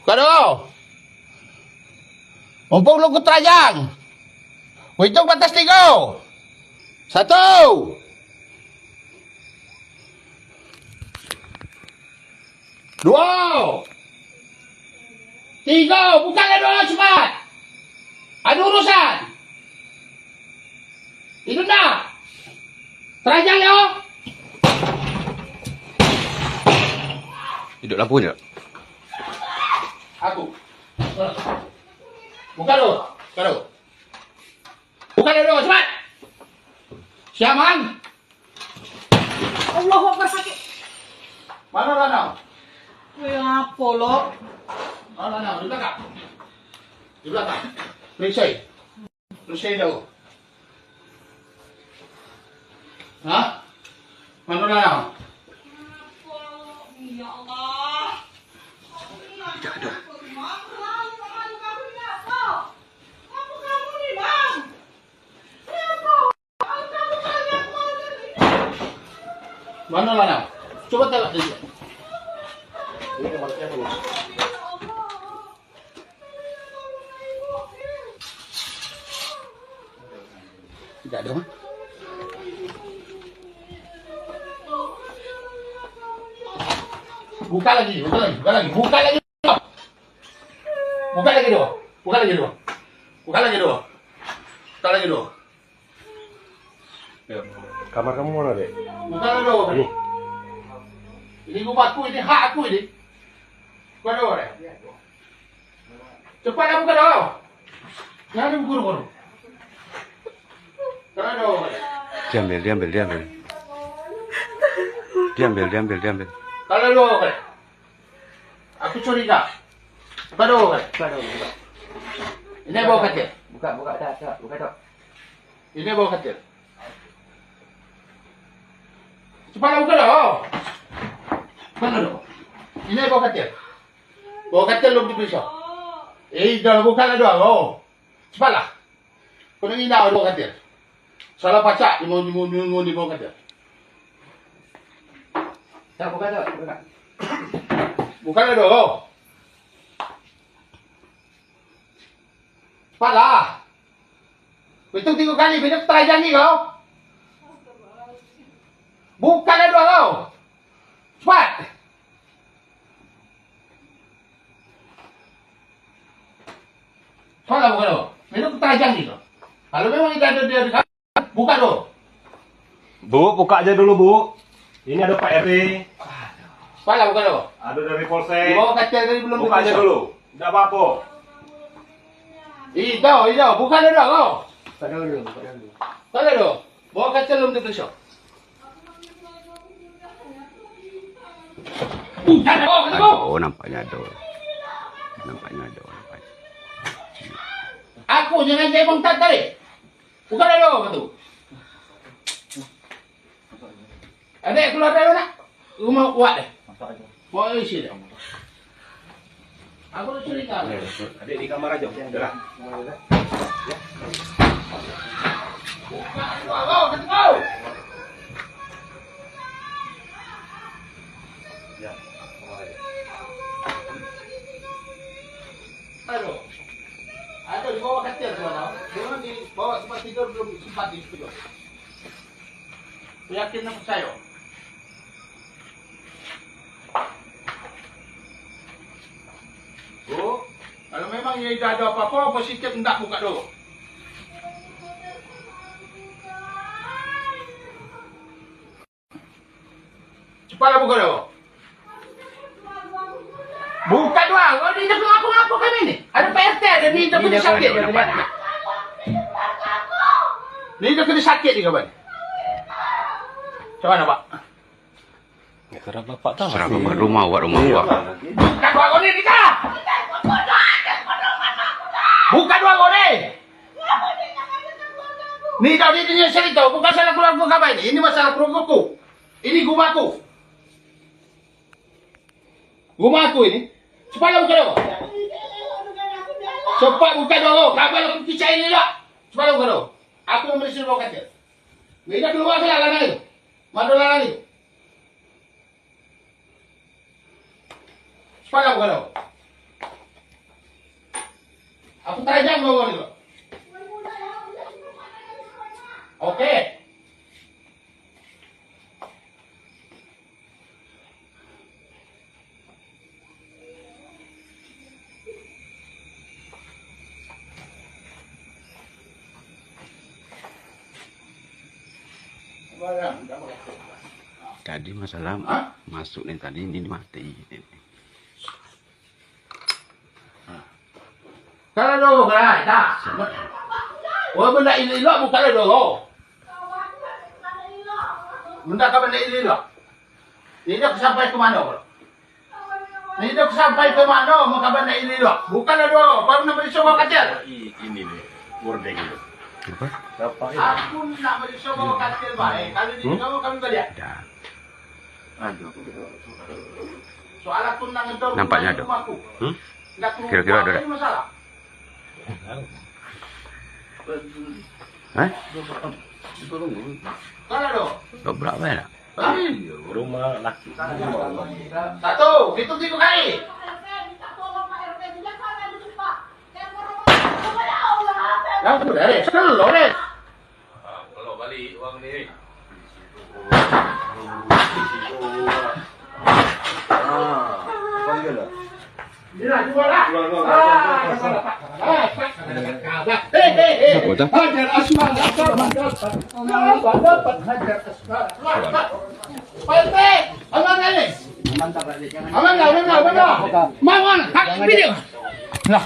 Kado. Mumpung lu keterajang. Hitung batas 3. 1. 2. 3. Bukalah doa cepat. Ada urusan. Itu nak. Terajang ya. Hidup lampunya. Aku. Buka dulu. Buka dulu. Buka dulu cepat. Siaman. Allahu Akbar sakit. Mana Rana? Apa lo? Mana Rana? Di belakang. Di belakang. Perisai. Perisai dulu. Hah? Mana Rana? Ya Allah. Tidak ada. Mana Rana? Coba tengok dia. Ini kamarnya apa? Tidak ada. Buka lagi, buka lagi, buka lagi, buka lagi. Buka lagi dulu. Buka lagi dulu. Buka lagi dulu. Buka lagi dulu. Kamar kamu mana, Dek? Buka dulu. Ini. Ini rumahku, ini hak aku ini. Buka dulu. Cepat buka dulu. Jangan buru-buru. Buka dulu. Diambil. Diambil. Kalau dulu kan, aku curiga. Buka dulu kan. Ini bawa katil. Buka tak. Ini bawa katil. Cepat buka dulu. Buka dulu. Ini bawa katil. Bawa katil belum diperiksa. Dah buka lah dulu. Cepatlah. Kau nak indah bawa katil. Salah pacak di bawa katil. Tak buka. Buka lah dulu. Cepatlah. Hitung 3 kali, besok terajang ni kau. Buka lah dulu kau. Cepat. Cepatlah buka dulu. Besok terajang ni kau. Kalau memang kita ada dia dekat, buka dulu. Bu, buka aja dulu, Bu. Ini ada Pak RT. Cepatlah buka dulu. Ada dari Polsek. Di bawah katil tadi belum Buka aja diperiksa. dulu. Tidak apa-apa. Hijau, buka dulu kau. Buka dulu. Buka dulu. Bawa katil belum diperiksa. Jangan bawa kata kau. Oh, nampaknya ada. Aku jangan saya bang tak tarik. Buka dulu kata. Adik keluar dari mana? Rumah kuat deh. Mau isi deh. Aku dah cerita. Adik di kamar aja. Udah. Kau, kata kau. Ya, kamar aja. Aduh. Aduh, di bawah katil tuan. Jangan di bawah tempat tidur belum sempat di situ. Yakin dan percaya. Bu, kalau memang ia tidak ada apa-apa, positif hendak buka dulu. Cepatlah buka dulu. Buka dua. Kau ni dah ngapu-ngapu kami ni. Ada PRT, ada ni dah kena sakit. Ni dah kena sakit ni kawan. Macam mana Pak? Ya, kerana Bapak tahu. Rumah awak. Buka dua kau ni, Tika! Buka dua kau ni! Ni dah dia punya cerita. Bukan salah keluarga kami ni. Ini masalah keluarga ku. Ini rumahku. Rumahku ini. Cepatlah buka dulu. Cepat buka dulu. Kabar aku percaya ni tak? Cepatlah buka dulu. Aku memberi suruh bawa katil. Bila keluar saya lanang itu. Mana lanang itu? Cepatlah buka dulu. Aku tanya mau dulu. Oke. Tadi masalah Hah? masuk nih tadi ini mati. Kalau dulu kan, dah. Wah benda ini lo bukan dulu. Benda apa benda ini lo? Ini sampai ke mana? Ini sampai ke mana? Muka benda ini lo. Bukan dulu. Baru nak beli semua kacil. Ini nih, gordeng itu. Apa? Apa ini? Aku nak beli semua kacil baik. Kalau di kamu kami beli. Dah. Aduh. Soal aku nang itu. Nampaknya ada. Kira-kira ada. Masalah. Hah? Kalau do. Kau berapa ya? Rumah laki. Satu, hitung 3 kali. Ya, udah deh, seluruh deh. Kalau balik uang nih. Panggil lah. Jual lah. Apa tu? Hajar asmar, dapat hajar asmar. Pante, aman ni. Aman. Mangan, hak video. Lah.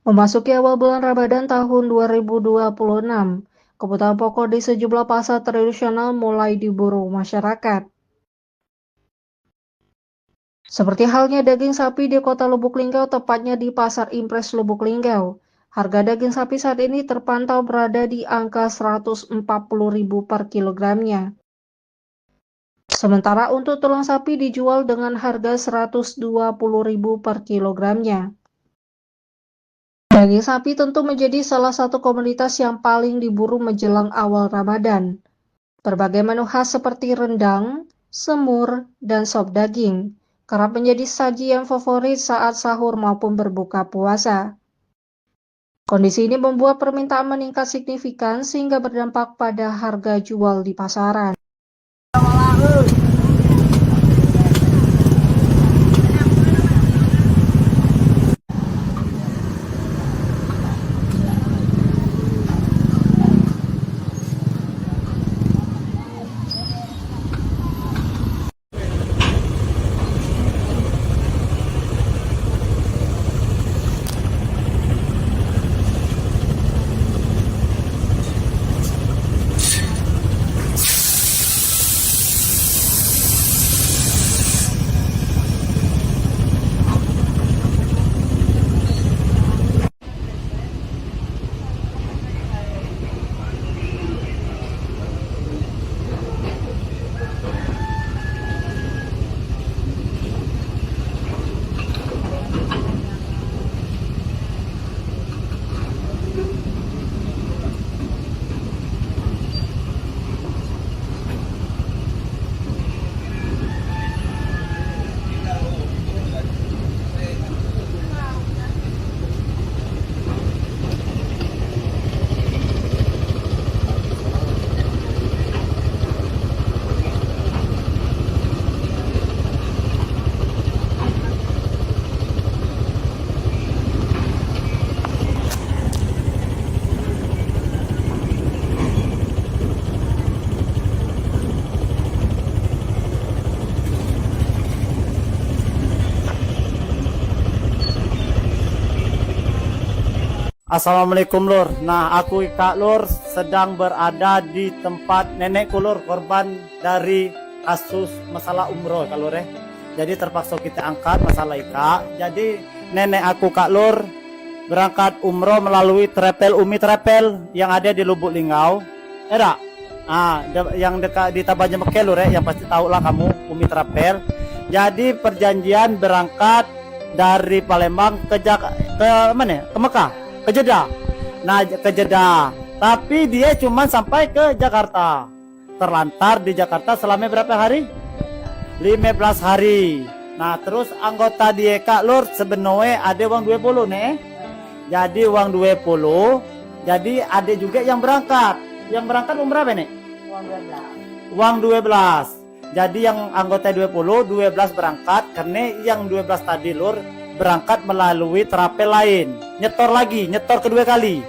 Memasuki awal bulan Ramadan tahun 2026, kebutuhan pokok di sejumlah pasar tradisional mulai diburu masyarakat. Seperti halnya daging sapi di kota Lubuk Linggau, tepatnya di Pasar Impres Lubuk Linggau. Harga daging sapi saat ini terpantau berada di angka Rp140.000 per kilogramnya. Sementara untuk tulang sapi dijual dengan harga Rp120.000 per kilogramnya. Daging sapi tentu menjadi salah satu komoditas yang paling diburu menjelang awal Ramadan. Berbagai menu khas seperti rendang, semur, dan sop daging kerap menjadi sajian favorit saat sahur maupun berbuka puasa. Kondisi ini membuat permintaan meningkat signifikan sehingga berdampak pada harga jual di pasaran. Assalamualaikum Lur. Nah, aku Kak Lur sedang berada di tempat nenekku Lur, korban dari kasus masalah umroh Kak Lur ya. Jadi terpaksa kita angkat masalah Ika. Jadi nenek aku Kak Lur berangkat umroh melalui Umi Travel yang ada di Lubuk Linggau. Yang dekat di Tabaja Mekah Lur ya, yang pasti tahu lah kamu Umi Travel. Jadi perjanjian berangkat dari Palembang ke mana? Ke Mekah. Ke Jeddah. Nah, ke Jeddah. Tapi dia cuma sampai ke Jakarta. Terlantar di Jakarta selama berapa hari? 15 hari. Nah terus anggota dia Kak Lur sebenarnya ada uang 20 nih. Jadi uang 20. Jadi ada juga yang berangkat. Yang berangkat umur berapa nih? Uang 12. Jadi yang anggota 20 berangkat karena yang 12 tadi Lur berangkat melalui terapel lain. Nyetor kedua kali.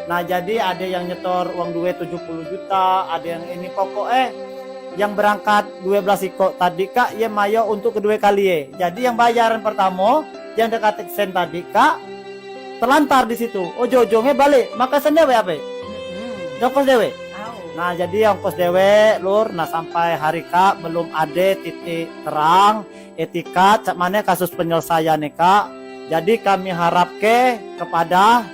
Nah jadi ada yang nyetor uang 70 juta, ada yang ini pokoknya yang berangkat 12 ikut tadi Kak ya mayo untuk kedua kali ya. Jadi yang bayaran pertama yang dekat sen tadi Kak terlantar di situ. Ujungnya balik. Maka sen dewe apa? Ongkos dewe. Nah jadi ongkos dewe Lur. Nah sampai hari Kak belum ada titik terang etika cak mana kasus penyelesaian Kak. Jadi kami harap kepada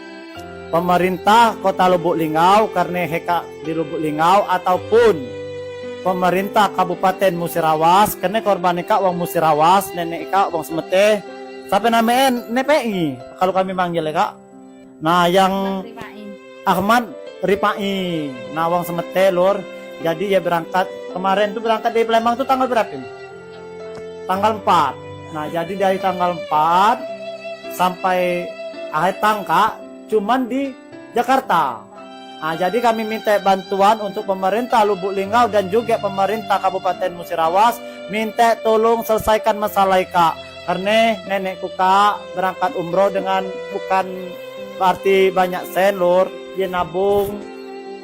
pemerintah Kota Lubuk Linggau karena heka di Lubuk Linggau ataupun pemerintah Kabupaten Musirawas karena korban Kak wong Musirawas, nenek Kak wong Semete sampai namanya NPI kalau kami manggil ya Kak. Nah yang Ahmad Ripai, nah wong Semete Lur. Jadi ya berangkat kemarin tuh berangkat dari Palembang tuh tanggal berapa? Tanggal 4. Nah jadi dari tanggal 4 sampai akhir Kak cuman di Jakarta. Nah, jadi kami minta bantuan untuk pemerintah Lubuk Linggau dan juga pemerintah Kabupaten Musirawas minta tolong selesaikan masalah Kak. Karena nenekku Kak berangkat umroh dengan bukan berarti banyak sen Lur. Dia nabung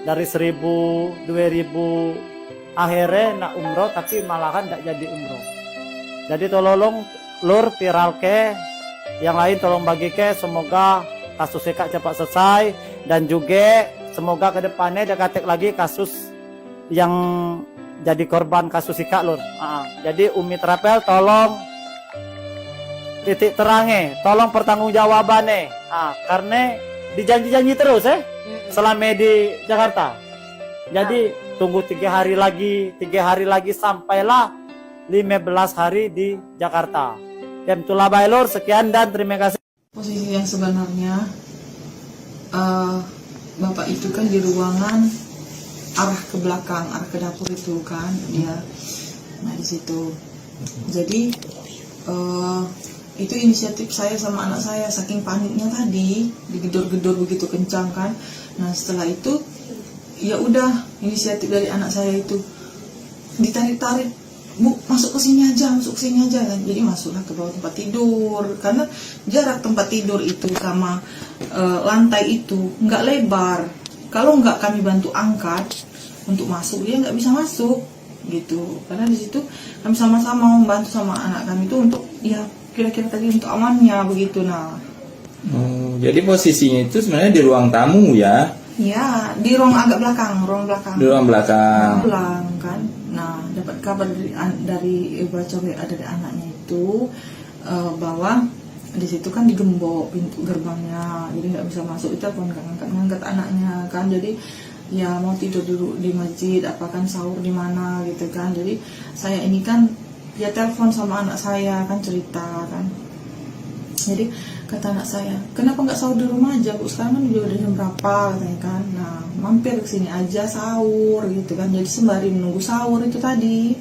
dari 1.000, 2.000 akhirnya nak umroh tapi malahan tidak jadi umroh. Jadi tolong Lur viral ke yang lain tolong bagi ke semoga kasus Kak cepat selesai dan juga semoga ke depannya dekat lagi kasus yang jadi korban kasus Kak Lur. Jadi Umi Terapel tolong titik terangnya, tolong pertanggungjawabannya. Karena dijanji-janji terus selama di Jakarta. Jadi tunggu 3 hari lagi sampailah 15 hari di Jakarta. Dan itulah Bapak Lur, sekian dan terima kasih. Posisi yang sebenarnya Bapak itu kan di ruangan arah ke belakang, arah ke dapur itu kan dia. Nah di situ. Jadi itu inisiatif saya sama anak saya saking paniknya tadi digedor-gedor begitu kencang kan. Nah setelah itu ya udah inisiatif dari anak saya itu ditarik-tarik, Bu masuk ke sini aja kan. Jadi masuklah ke bawah tempat tidur karena jarak tempat tidur itu sama lantai itu nggak lebar. Kalau nggak kami bantu angkat untuk masuk dia nggak bisa masuk gitu. Karena di situ kami sama-sama membantu sama anak kami itu untuk ya kira-kira tadi untuk amannya begitu. Nah. Jadi posisinya itu sebenarnya di ruang tamu ya? Ya di ruang agak belakang, Di ruang belakang. Kan. Nah dapat kabar dari baca WA dari anaknya itu bahwa di situ kan digembok pintu gerbangnya, jadi nggak bisa masuk. Itu pun ngangkat anaknya kan. Jadi ya mau tidur dulu di masjid, apa kan sahur di mana gitu kan. Jadi saya ini kan ya telepon sama anak saya kan cerita kan. Jadi kata anak saya, kenapa nggak sahur di rumah aja Bu, sekarang kan udah jam berapa katanya kan. Nah mampir ke sini aja sahur gitu kan. Jadi sembari menunggu sahur itu tadi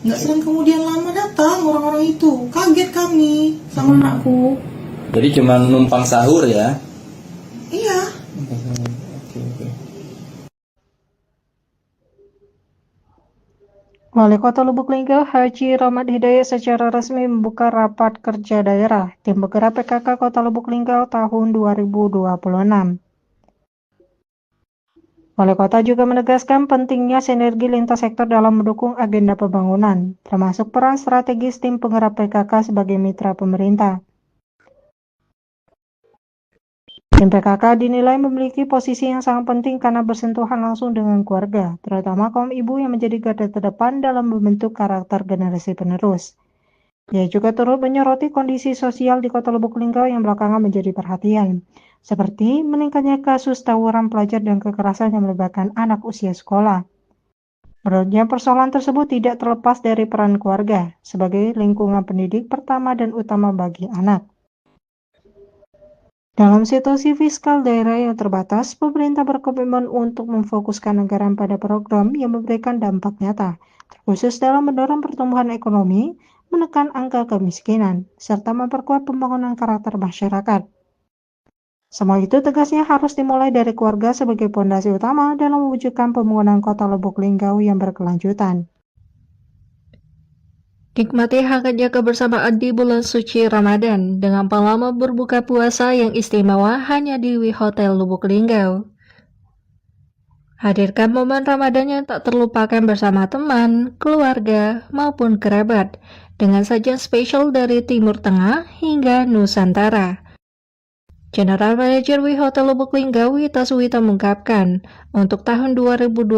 nggak selang kemudian lama datang orang-orang itu. Kaget kami sama anakku. Jadi cuma numpang sahur ya? Iya. Oke. Wali Kota Lubuk Linggau Haji Rahmat Hidayat secara resmi membuka rapat kerja daerah tim bergerak PKK Kota Lubuk Linggau tahun 2026. Wali Kota juga menegaskan pentingnya sinergi lintas sektor dalam mendukung agenda pembangunan, termasuk peran strategis tim penggerak PKK sebagai mitra pemerintah. Tim PKK dinilai memiliki posisi yang sangat penting karena bersentuhan langsung dengan keluarga, terutama kaum ibu yang menjadi garda terdepan dalam membentuk karakter generasi penerus. Ia juga turut menyoroti kondisi sosial di Kota Lubuk Linggau yang belakangan menjadi perhatian, seperti meningkatnya kasus tawuran pelajar dan kekerasan yang melibatkan anak usia sekolah. Menurutnya persoalan tersebut tidak terlepas dari peran keluarga sebagai lingkungan pendidik pertama dan utama bagi anak. Dalam situasi fiskal daerah yang terbatas, pemerintah berkomitmen untuk memfokuskan anggaran pada program yang memberikan dampak nyata, terkhusus dalam mendorong pertumbuhan ekonomi, menekan angka kemiskinan, serta memperkuat pembangunan karakter masyarakat. Semua itu tegasnya harus dimulai dari keluarga sebagai pondasi utama dalam mewujudkan pembangunan Kota Lubuk Linggau yang berkelanjutan. Nikmati hangatnya kebersamaan di bulan suci Ramadan dengan pengalaman berbuka puasa yang istimewa hanya di Hotel Lubuk Linggau. Hadirkan momen Ramadan yang tak terlupakan bersama teman, keluarga, maupun kerabat dengan sajian spesial dari Timur Tengah hingga Nusantara. General Manager Hotel Lubuk Linggau Wita Suwita mengungkapkan, untuk tahun 2026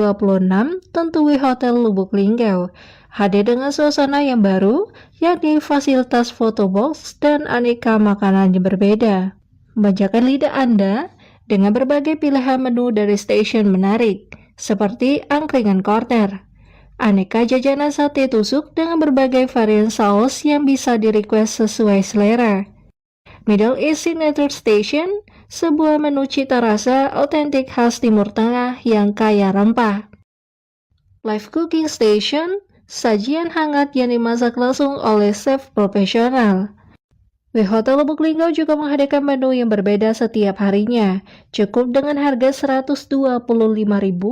tentu Hotel Lubuk Linggau hadir dengan suasana yang baru, yakni fasilitas photobox dan aneka makanan yang berbeda. Manjakan lidah Anda dengan berbagai pilihan menu dari stasiun menarik, seperti angkringan corner, aneka jajanan sate tusuk dengan berbagai varian saus yang bisa di-request sesuai selera. Middle East Signature Station, sebuah menu cita rasa otentik khas Timur Tengah yang kaya rempah. Live Cooking Station, sajian hangat yang dimasak langsung oleh chef profesional. Hotel Lubuk Linggau juga menghadirkan menu yang berbeda setiap harinya. Cukup dengan harga Rp125.000,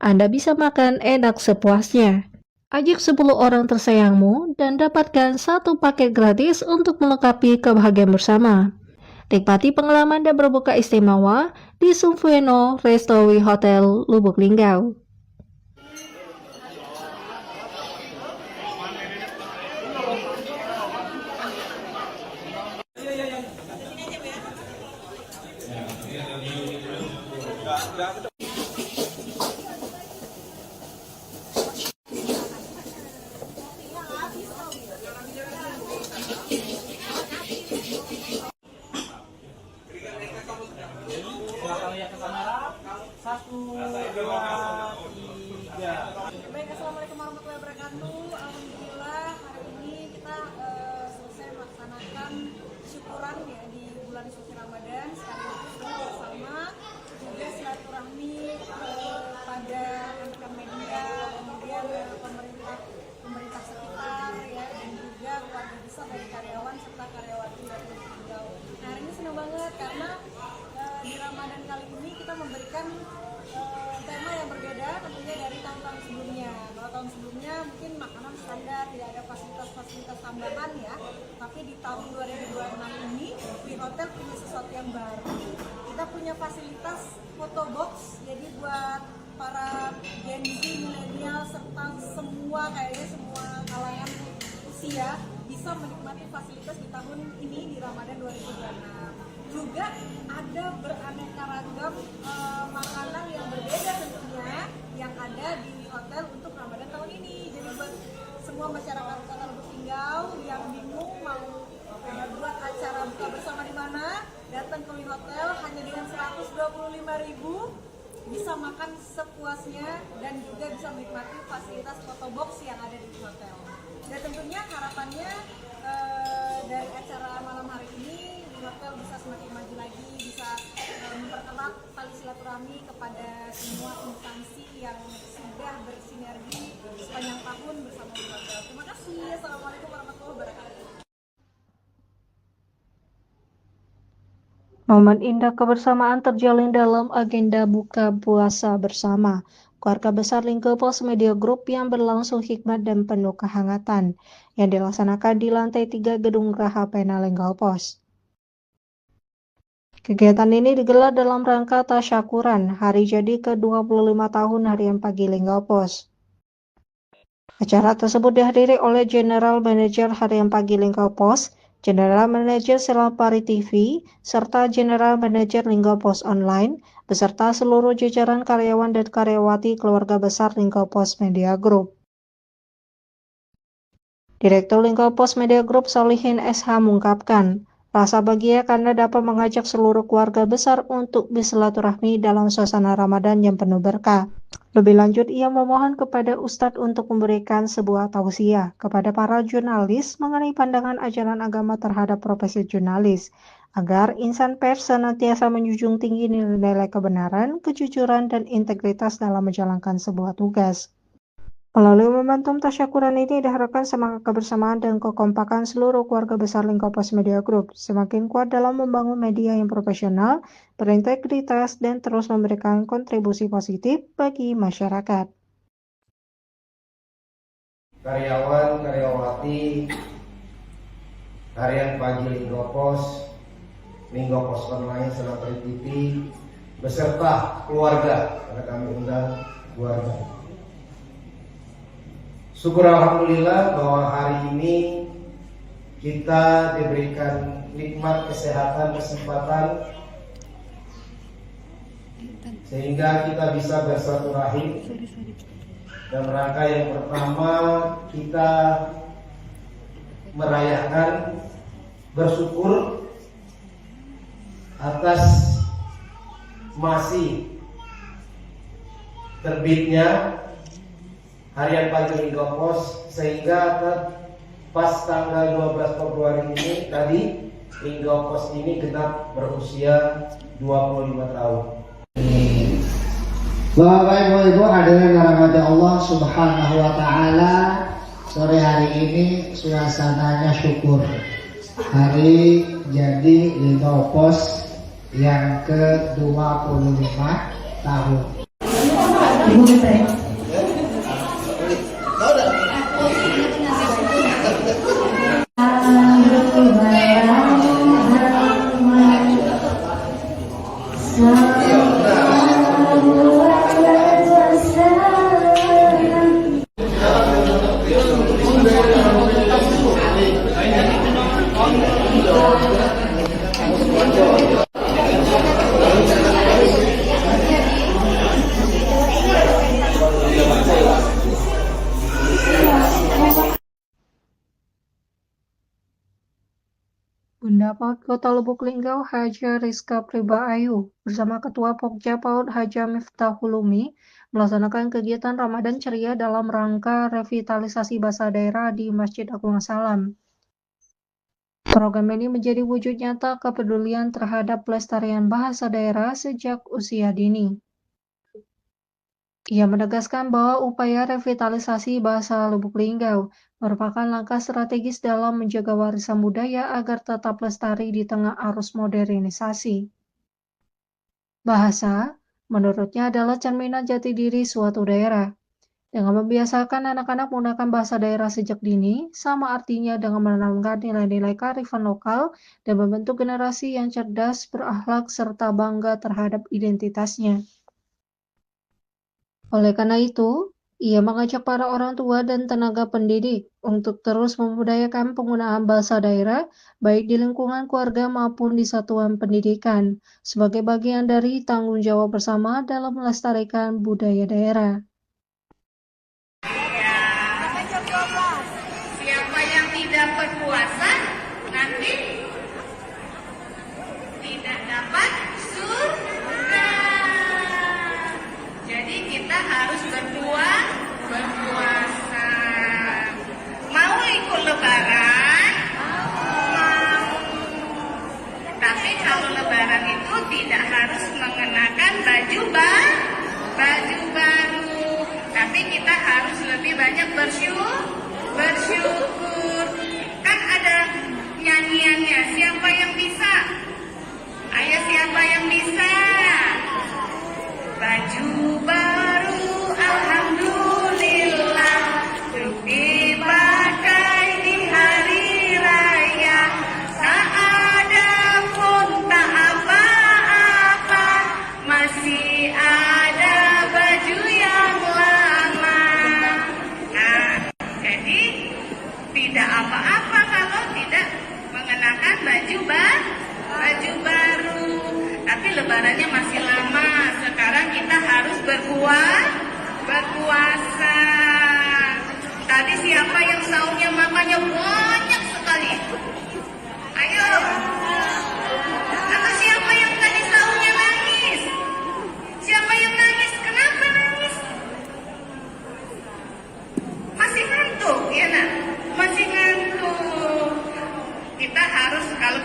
Anda bisa makan enak sepuasnya. Ajak 10 orang tersayangmu dan dapatkan 1 paket gratis untuk melengkapi kebahagiaan bersama. Nikmati pengalaman dan berbuka istimewa di Sumfueno Resto Hotel Lubuk Linggau. Baik, assalamualaikum warahmatullahi wabarakatuh. Alhamdulillah hari ini kita selesai melaksanakan syukuran ya di bulan suci Ramadan, sekaligus bersama juga silaturahmi pada rekan media, kemudian pemerintah sekitar ya, dan juga keluarga besar dari karyawan serta karyawati dari Lubuk Linggau. Nah, hari ini senang banget karena di Ramadan kali ini kita memberikan tema yang berbeda tentunya dari tahun-tahun sebelumnya. Kalau tahun sebelumnya mungkin makanan standar, tidak ada fasilitas-fasilitas tambahan ya. Tapi di tahun 2026 ini di hotel punya sesuatu yang baru. Kita punya fasilitas photobox, jadi buat para Gen Z, milenial serta semua kalangan usia bisa menikmati fasilitas di tahun ini di Ramadan 2026. Juga ada beraneka ragam makanan yang berbeda tentunya yang ada di hotel untuk Ramadan tahun ini. Jadi buat semua masyarakat Kota Lubuk Linggau yang bingung mau buat acara buka bersama di mana, datang ke hotel hanya dengan Rp125.000 bisa makan sepuasnya dan juga bisa menikmati fasilitas photobox yang ada di hotel. Dan tentunya harapannya dari acara malam hari ini hotel bisa semakin maju lagi, bisa mempererat tali silaturahmi kepada semua instansi yang sudah bersinergi sepanjang tahun bersama di hotel. Terima kasih. Assalamualaikum warahmatullahi wabarakatuh. Momen indah kebersamaan terjalin dalam agenda buka puasa bersama keluarga besar Linggau Pos Media Group yang berlangsung hikmat dan penuh kehangatan yang dilaksanakan di lantai 3 Gedung Graha Pena Linggau Pos. Kegiatan ini digelar dalam rangka tasyakuran hari jadi ke-25 tahun Harian Pagi Linggau Pos. Acara tersebut dihadiri oleh General Manager Harian Pagi Linggau Pos, General Manager Selampari TV, serta General Manager Linggau Pos Online, beserta seluruh jajaran karyawan dan karyawati keluarga besar Linggau Pos Media Group. Direktur Linggau Pos Media Group Solihin SH mengungkapkan, rasa bahagia karena dapat mengajak seluruh keluarga besar untuk bersilaturahmi dalam suasana Ramadan yang penuh berkah. Lebih lanjut, ia memohon kepada Ustadz untuk memberikan sebuah tausiah kepada para jurnalis mengenai pandangan ajaran agama terhadap profesi jurnalis, agar insan pers senantiasa menjunjung tinggi nilai-nilai kebenaran, kejujuran, dan integritas dalam menjalankan sebuah tugas. Melalui momentum tasyakuran ini diharapkan semangat kebersamaan dan kekompakan seluruh keluarga besar Lingkopos Media Group semakin kuat dalam membangun media yang profesional, berintegritas, dan terus memberikan kontribusi positif bagi masyarakat. Karyawan, karyawati, harian pagi Linggopos, Linggopos Online, Senatri TV, beserta keluarga, karena kami undang keluarga. Syukur alhamdulillah bahwa hari ini kita diberikan nikmat kesehatan, kesempatan sehingga kita bisa bersilaturahim. Dan rangka yang pertama kita merayakan bersyukur atas masih terbitnya harian pagi Linggopos, sehingga pas tanggal 12 Februari ini tadi Linggopos ini genap berusia 25 tahun. Bapak Ibu Ibu hadirin rahmati Allah Subhanahu wa taala, sore hari ini suasananya syukur. Hari jadi Linggopos yang ke-25 tahun. Bunda PAUD Kota Lubuk Linggau Haja Rizka Priba Ayu bersama Ketua Pokja PAUD Haja Miftahulumi melaksanakan kegiatan Ramadan ceria dalam rangka revitalisasi bahasa daerah di Masjid Agung Salam. Program ini menjadi wujud nyata kepedulian terhadap pelestarian bahasa daerah sejak usia dini. Ia menegaskan bahwa upaya revitalisasi bahasa Lubuk Linggau merupakan langkah strategis dalam menjaga warisan budaya agar tetap lestari di tengah arus modernisasi. Bahasa, menurutnya, adalah cerminan jati diri suatu daerah. Dengan membiasakan anak-anak menggunakan bahasa daerah sejak dini, sama artinya dengan menanamkan nilai-nilai kearifan lokal dan membentuk generasi yang cerdas, berakhlak, serta bangga terhadap identitasnya. Oleh karena itu, ia mengajak para orang tua dan tenaga pendidik untuk terus membudayakan penggunaan bahasa daerah, baik di lingkungan keluarga maupun di satuan pendidikan, sebagai bagian dari tanggung jawab bersama dalam melestarikan budaya daerah. Siapa yang tidak berpuasa nanti tidak dapat surga. Jadi kita harus berpuasa. Mau ikut lebaran? Mau. Tapi kalau lebaran itu tidak harus mengenakan baju baru. Tapi kita harus lebih banyak bersyukur. Kan ada nyanyiannya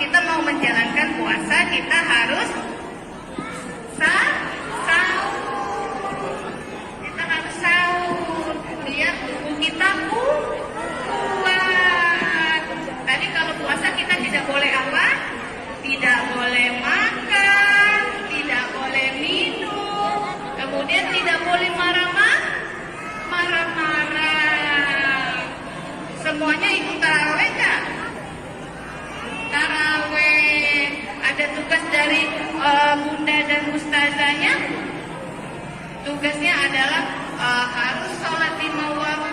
kita mau menjalankan puasa, kita harus sahur. Kita harus sahur biar tubuh kita kuat. Tadi kalau puasa kita tidak boleh apa? Tidak boleh makan, tidak boleh minum, kemudian tidak boleh marah-marah. Semuanya ikut taraweh nggak? Taraweh. Ada tugas dari bunda dan ustazahnya. Tugasnya adalah harus sholat 5 waktu